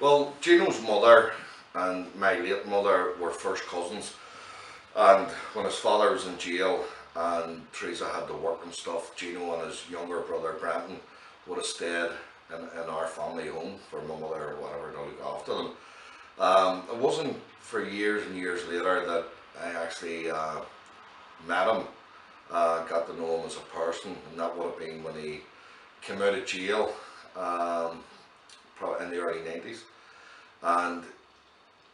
Well, Gino's mother and my late mother were first cousins, and when his father was in jail and Teresa had to work and stuff, Gino and his younger brother Brenton would have stayed in our family home for my mother or whatever to look after them. It wasn't for years and years later that I actually met him, got to know him as a person, and that would have been when he came out of jail, probably in the early 90s, and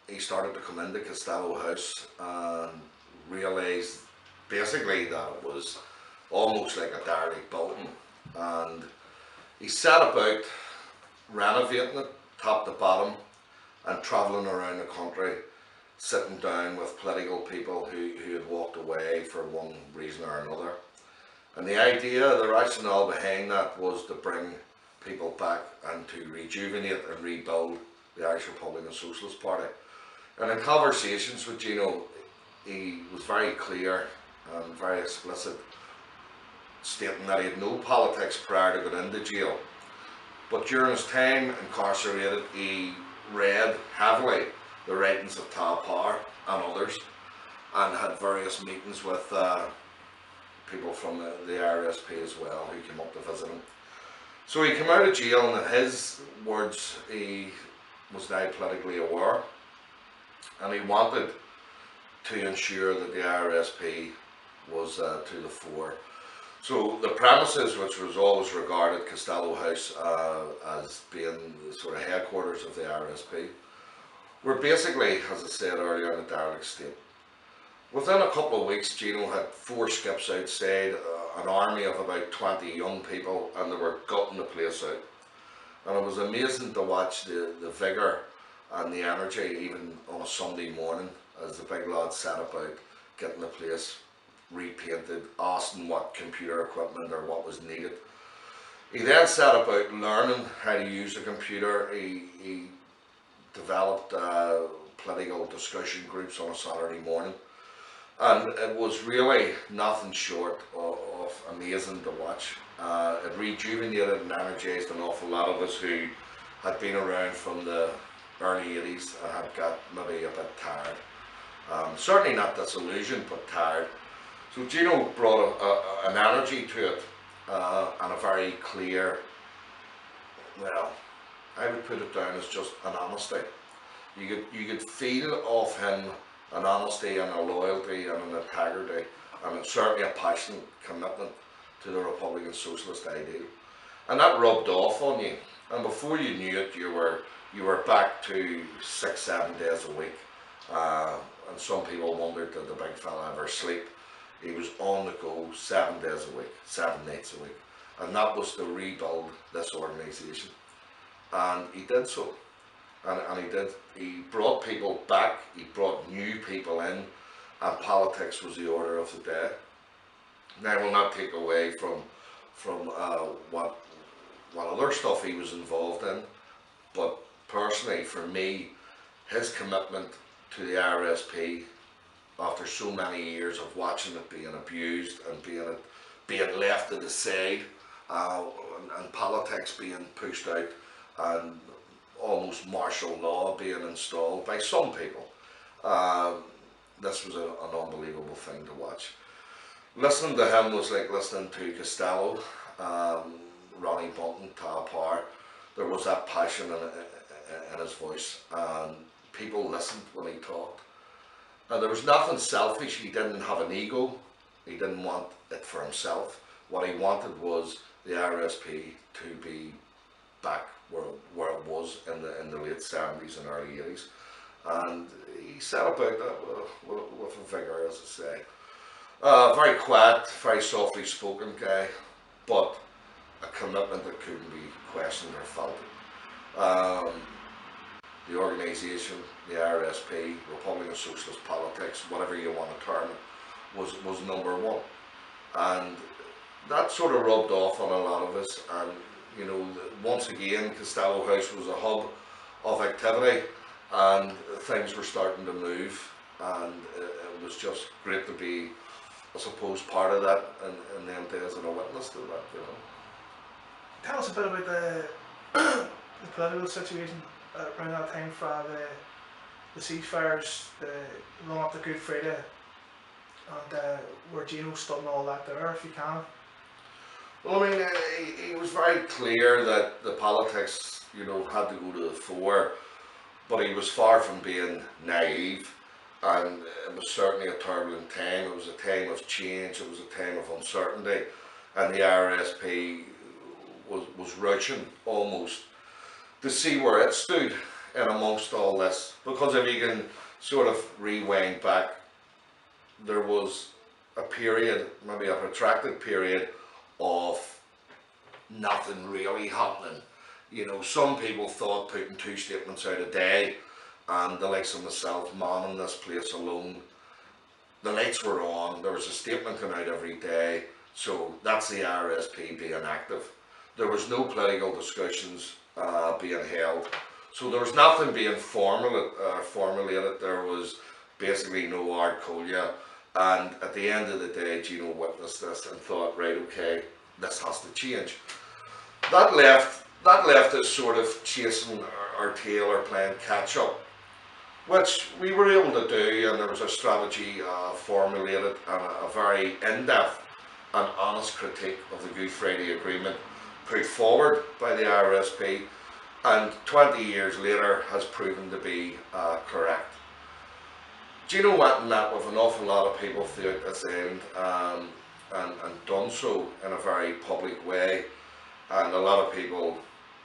he started to come into Costello House and realised basically that it was almost like a derelict building, and he set about renovating it top to bottom and travelling around the country, sitting down with political people who had walked away for one reason or another. And the idea, the rationale behind that was to bring people back and to rejuvenate and rebuild the Irish Republican Socialist Party. And in conversations with Gino, he was very clear and very explicit, stating that he had no politics prior to going into jail. But during his time incarcerated, he read heavily the writings of Tal Power and others, and had various meetings with people from the IRSP as well who came up to visit him. So he came out of jail, and in his words, he was now politically aware, and he wanted to ensure that the IRSP was to the fore. So the premises, which was always regarded Costello House as being the sort of headquarters of the IRSP, were basically, as I said earlier, in a derelict state. Within a couple of weeks, Gino had 4 skips outside, an army of about 20 young people, and they were gutting the place out. And it was amazing to watch the vigour and the energy, even on a Sunday morning, as the big lads set about getting the place repainted, asking what computer equipment or what was needed. He then set about learning how to use a computer. He developed political discussion groups on a Saturday morning, and it was really nothing short of amazing to watch. It rejuvenated and energised an awful lot of us who had been around from the early 80s and had got maybe a bit tired. Certainly not disillusioned, but tired. So Gino brought an energy to it, and a very clear, well, I would put it down as just an honesty. You could feel off him an honesty and a loyalty and an integrity, and certainly a passionate commitment to the Republican Socialist ideal. And that rubbed off on you, and before you knew it, you were back to 6-7 days a week. And some people wondered, did the big fella ever sleep? He was on the go 7 days a week, 7 nights a week, and that was to rebuild this organisation. And he did so, and he did. He brought people back, he brought new people in, and politics was the order of the day. Now, I will not take away from what other stuff he was involved in, but personally, for me, his commitment to the IRSP, after so many years of watching it being abused and being left to the side, and politics being pushed out, and almost martial law being installed by some people, this was an unbelievable thing to watch. Listening to him was like listening to Costello, Ronnie Bunton, Tal Power. There was that passion in his voice, and people listened when he talked. And there was nothing selfish. He didn't have an ego. He didn't want it for himself. What he wanted was the IRSP to be back where it was in the late 70s and early 80s. And he set about that with a vigour, as I say. Very quiet, very softly spoken guy, but a commitment that couldn't be questioned or felt. The organisation, the IRSP, Republican Socialist politics, whatever you want to term it, was number one. And that sort of rubbed off on a lot of us. And you know, once again, Costello House was a hub of activity, and things were starting to move, and it was just great to be, I suppose, part of that in them days, and a witness to that, you know. Tell us a bit about the political situation around that time for the ceasefires, along up to Good Friday, and where Gino stood and all that there, if you can. Well, I mean, he was very clear that the politics, had to go to the fore, but he was far from being naive, and it was certainly a turbulent time. It was a time of change, it was a time of uncertainty, and the IRSP was rushing almost to see where it stood in amongst all this. Because if you can sort of rewind back, there was a period, maybe a protracted period, of nothing really happening. Some people thought putting 2 statements out a day, and the likes of myself manning this place alone, the lights were on, there was a statement coming out every day, so that's the IRSP being active. There was no political discussions being held, so there was nothing being formulated. There was basically no ard colia, and at the end of the day, Gino witnessed this and thought, right, okay, this has to change. That left us sort of chasing our tail or playing catch up, which we were able to do, and there was a strategy formulated and a very in-depth and honest critique of the Good Friday Agreement put forward by the IRSP, and 20 years later has proven to be correct. Gino went and met with an awful lot of people throughout this end, and done so in a very public way, and a lot of people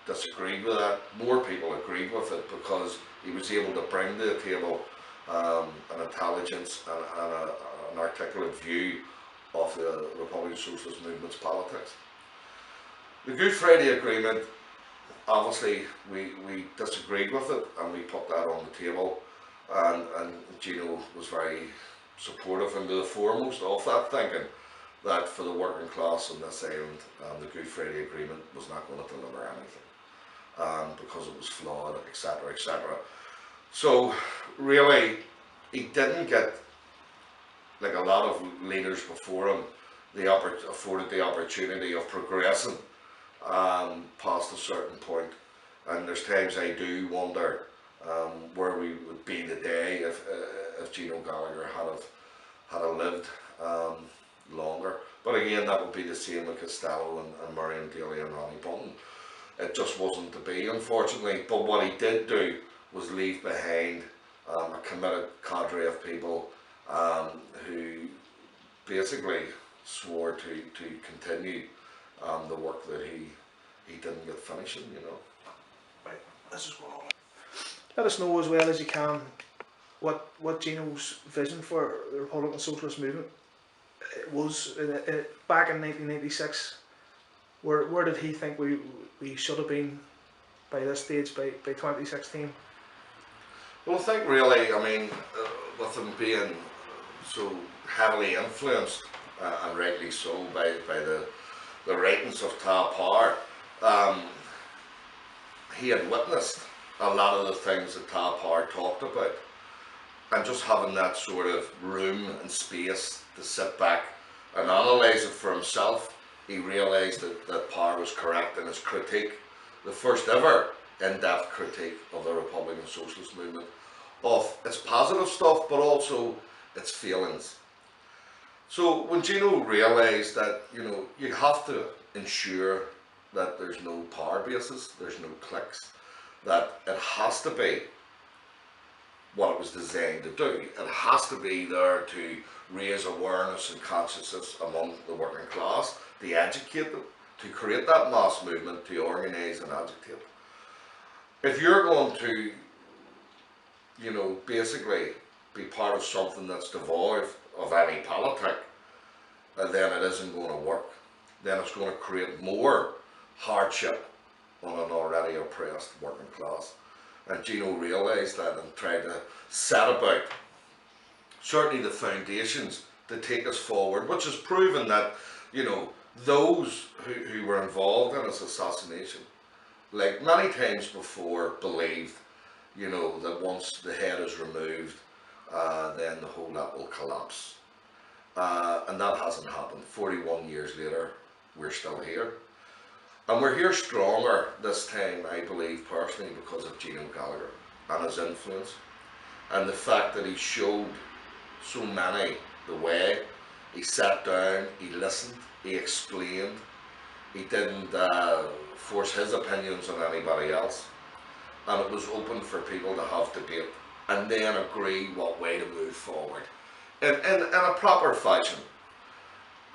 disagreed with that. More people agreed with it because he was able to bring to the table an intelligence and an articulate view of the Republican Socialist movement's politics. The Good Friday Agreement, obviously we disagreed with it, and we put that on the table, and Gino was very supportive and to the foremost of that, thinking that for the working class on this island, the Good Friday Agreement was not going to deliver anything, because it was flawed, etc., etc. So really, he didn't get, like a lot of leaders before him, afforded the opportunity of progressing past a certain point. And there's times I do wonder where we would be today if Gino Gallagher had lived longer. But again, that would be the same with Costello and Marion Daly and Ronnie Bunton. It just wasn't to be, unfortunately. But what he did do was leave behind a committed cadre of people who basically swore to continue the work that he didn't get finishing, Right, this is what let us know as well as you can what Gino's vision for the Republican Socialist movement was back in 1996. Where did he think we should have been by this stage, by 2016? Well, I think really, I mean, with him being so heavily influenced, and rightly so, by the writings of Ta Power, he had witnessed a lot of the things that Ta Power talked about, and just having that sort of room and space to sit back and analyse it for himself, he realised that Power was correct in his critique, the first ever in-depth critique of the Republican Socialist movement, of its positive stuff but also its failings. So when Gino realised that you have to ensure that there's no power bases, there's no cliques, that it has to be what it was designed to do. It has to be there to raise awareness and consciousness among the working class, to educate them, to create that mass movement, to organise and agitate. If you're going to, basically be part of something that's devoid of any politic, then it isn't going to work. Then it's going to create more hardship on an already oppressed working class. And Gino realised that and tried to set about certainly the foundations to take us forward, which has proven that, those who were involved in his assassination, like many times before, believed, that once the head is removed, then the whole lot will collapse. And that hasn't happened. 41 years later, we're still here. And we're here stronger this time, I believe, personally, because of Gino Gallagher and his influence. And the fact that he showed so many the way. He sat down, he listened, he explained. He didn't force his opinions on anybody else. And it was open for people to have debate and then agree what way to move forward in a proper fashion.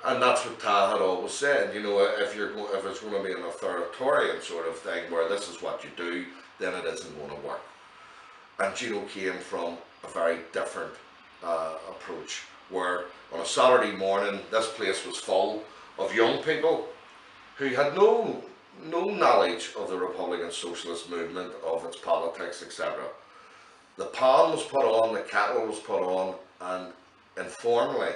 And that's what Ta had always said, you know, if it's going to be an authoritarian sort of thing where this is what you do, then it isn't going to work. And Gino came from a very different approach, where on a Saturday morning this place was full of young people who had no knowledge of the Republican Socialist movement, of its politics, etc. The pan was put on, the kettle was put on, and informally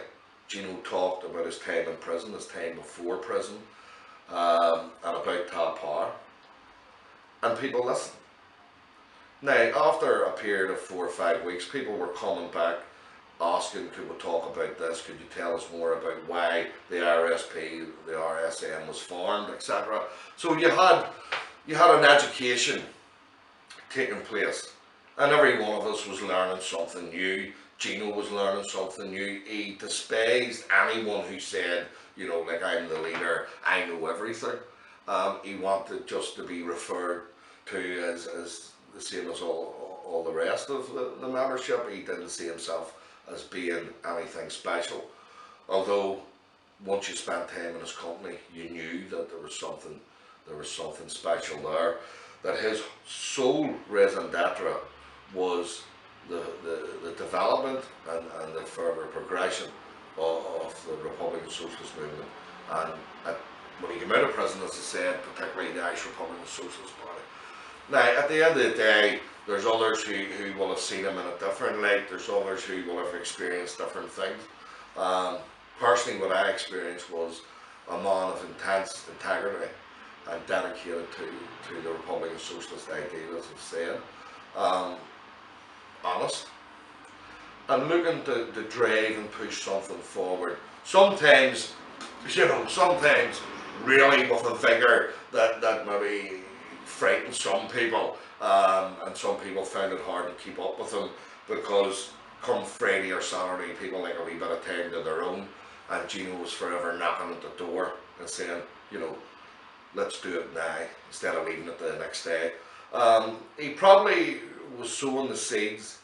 Gino talked about his time in prison, his time before prison, and about Ta Power, and people listened. Now, after a period of 4 or 5 weeks, people were coming back asking, could we talk about this, could you tell us more about why the IRSP, the RSM was formed, etc. So you had an education taking place, and every one of us was learning something new. Gino was learning something new. He despised anyone who said, you know, like, I'm the leader, I know everything. He wanted just to be referred to as the same as all the rest of the membership. He didn't see himself as being anything special, although once you spent time in his company you knew that there was something special there, that his sole raison d'etre was the development and the further progression of the Republican Socialist movement. And when he came out of prison, as I said, particularly the Irish Republican Socialist Party. Now, at the end of the day, there's others who will have seen him in a different light. There's others who will have experienced different things. Personally, what I experienced was a man of intense integrity and dedicated to the Republican Socialist ideal, as I've said. Honest. And looking to drive and push something forward. Sometimes, you know, really with a vigour that maybe frightened some people, and some people found it hard to keep up with him, because come Friday or Saturday people like a wee bit of time to their own, and Gino was forever knocking at the door and saying, you know, let's do it now instead of leaving it the next day. He probably was sowing the seeds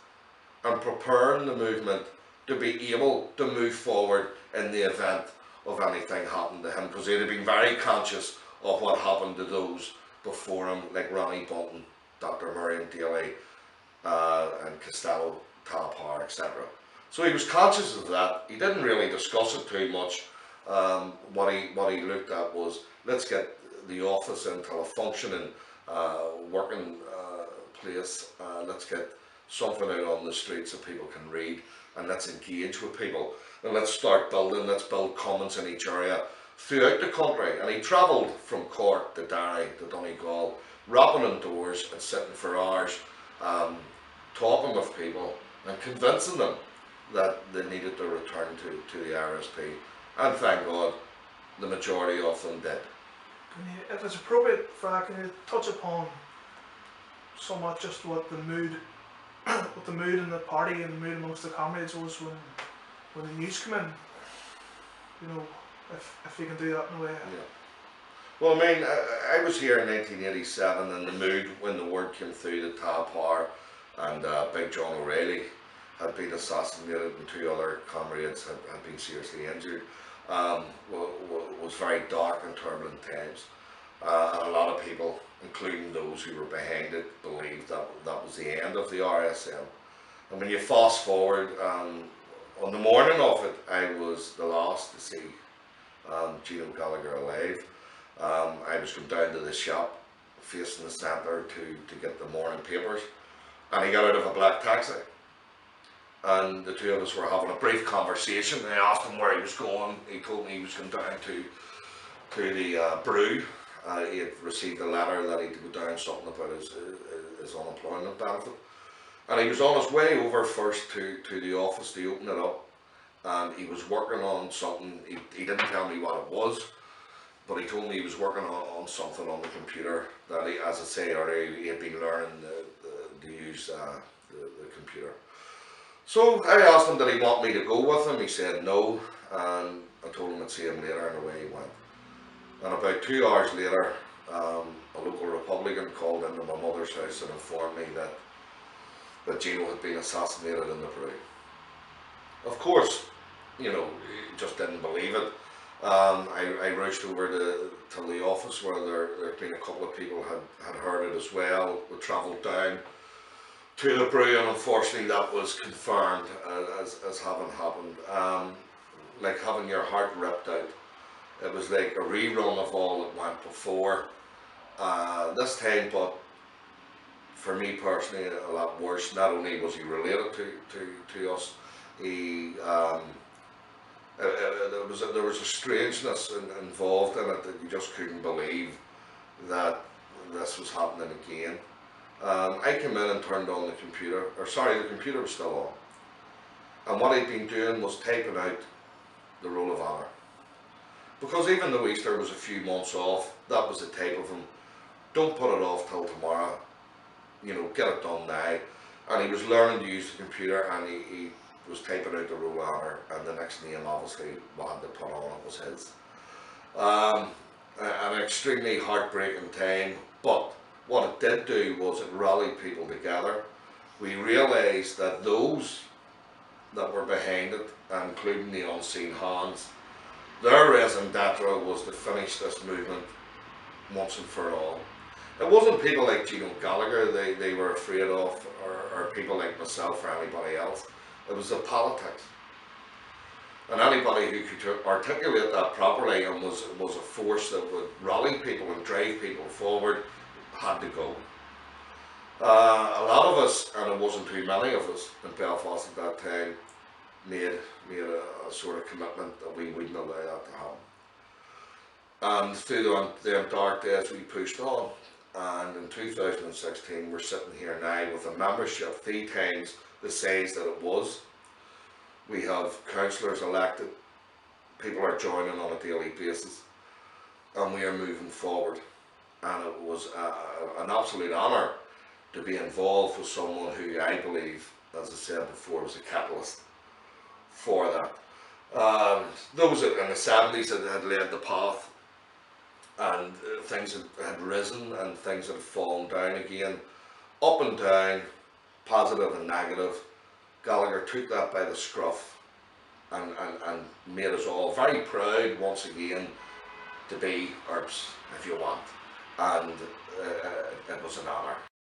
and preparing the movement to be able to move forward in the event of anything happened to him, because he'd have been very conscious of what happened to those before him, like Ronnie Bunton, Dr. Miriam Daly, and Costello, Ta Power, etc. So he was conscious of that. He didn't really discuss it too much. What he looked at was, let's get the office into a functioning, working place. Let's get something out on the street so people can read, and let's engage with people, and let's start building. Let's build commons in each area throughout the country. And he travelled from Cork to Derry to Donegal, rapping on doors and sitting for hours, talking with people and convincing them that they needed to return to the IRSP. And thank God, the majority of them did. If it's appropriate, can you touch upon somewhat just what the mood in the party and the mood amongst the comrades was when the news came in? You know, if you can do that in a way. Yeah. Well, I mean, I was here in 1987, and the mood when the word came through that Ta Power and Big John O'Reilly had been assassinated and 2 other comrades had been seriously injured, was very dark and turbulent times. And a lot of people, including those who were behind it, believed that was the end of the RSM. And when you fast forward, on the morning of it, I was the last to see Gino Gallagher alive. I was going down to the shop facing the centre to get the morning papers, and he got out of a black taxi, and the two of us were having a brief conversation. I asked him where he was going. He told me he was going down to the brew. He had received a letter that he had to go down something about his unemployment benefit, and he was on his way over first to the office to open it up, and he was working on something. He didn't tell me what it was. but he told me he was working on something on the computer that he, as I say earlier, he had been learning to use the computer. So I asked him did he want me to go with him. He said no, and I told him I'd see him later, and away he went. And about 2 hours later, a local Republican called into my mother's house and informed me that Gino had been assassinated in the Peru. Of course, you know, he just didn't believe it. I rushed over to the office where there'd been a couple of people had heard it as well. We travelled down to the Peru, and unfortunately that was confirmed as having happened. Like having your heart ripped out. It was like a rerun of all that went before. This time, but for me personally, a lot worse. Not only was he related to us, he there was a strangeness involved in it that you just couldn't believe that this was happening again. I came in and turned on the computer, or sorry, the computer was still on, and what I'd been doing was typing out the roll of honour. Because even though Easter was a few months off, that was the type of him, don't put it off till tomorrow, you know, get it done now. And he was learning to use the computer, and he was typing out the roll of honour, and the next name obviously we had to put on it was his. An extremely heartbreaking time, but what it did do was it rallied people together. We realised that those that were behind it, including the unseen hands, their raison d'etre was to finish this movement once and for all. It wasn't people like Gino Gallagher they were afraid of, or people like myself or anybody else. It was the politics. And anybody who could articulate that properly and was a force that would rally people and drive people forward had to go. A lot of us, and it wasn't too many of us in Belfast at that time, made a sort of commitment that we wouldn't allow that to happen. And through the dark days we pushed on, and in 2016 we're sitting here now with a membership 3 times the size that it was. We have councillors elected, people are joining on a daily basis, and we are moving forward. And it was an absolute honour to be involved with someone who I believe, as I said before, was a catalyst for that. Those in the 70s that had laid the path, and things had risen and things had fallen down again, up and down, positive and negative. Gallagher took that by the scruff and made us all very proud once again to be IRSP, if you want, and it was an honour.